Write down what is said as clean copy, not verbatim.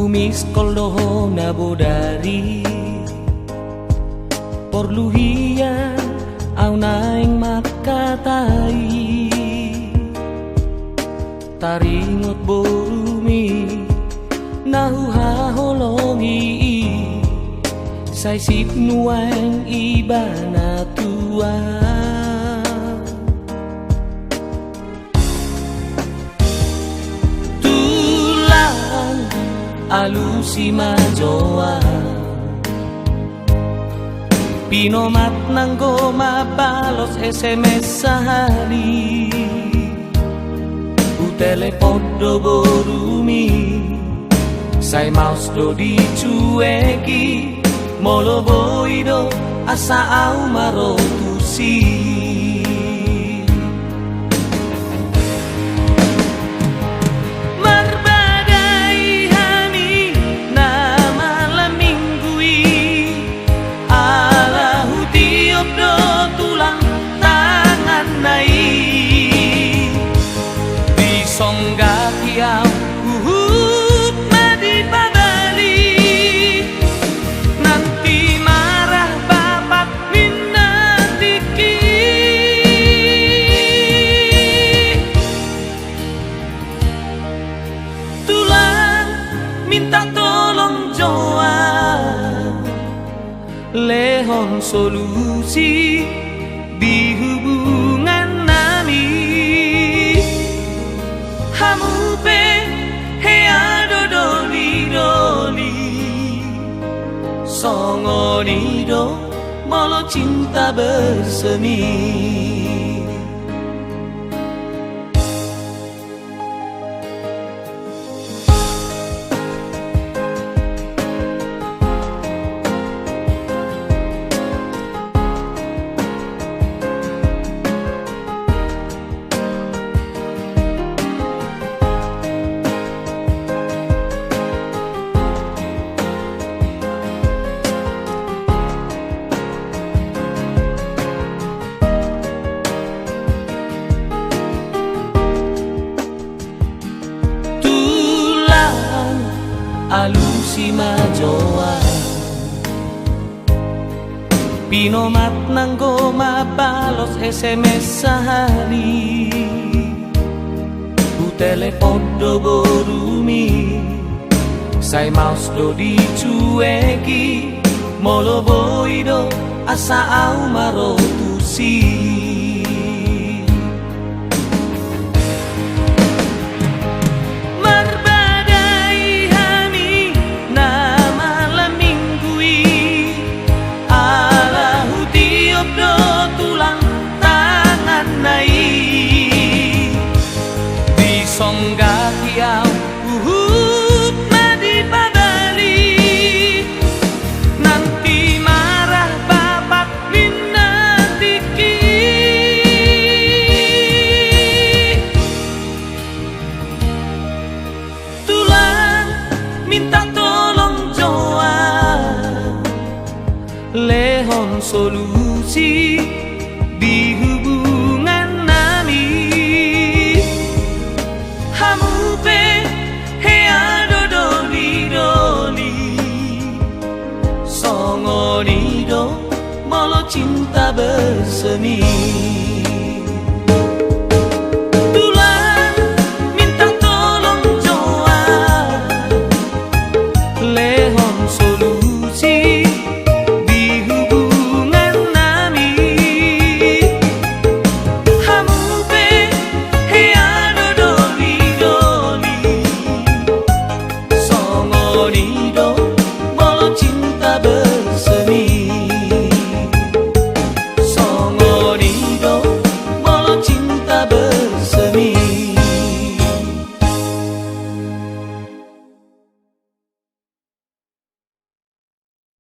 Kumiskol doho na bodari Porluhian au naing makatai Taringot borumi nahuha holongi Saisip nuang iba na tua Tulang alusi majoa Pinomat nang goma balos SMS sehari Telepodo borumi Sai maus do dicueki Molo boido asa au marotusi Marbagai hani na malam minggui Ala hutiop do tulang tangan nai Songgaki au uhut madi pabali Nanti marah bapak minna tiki Tulang minta tolong joa Lehon solusi di hubungan nami Hamupe hea dodoli Songonido molo cinta bersemi Alusi majoa Pinomat nang goma balos SMS sehari Telepodo borumi Sai maus do dicueki Molo boido asa au marotusi Songgaki au uhut madi pabali Nanti marah bapak minna tiki Tulang minta tolong joa Lehon solusi di hubungan nami Hamupe hea dodoli Songonido molo cinta bersemi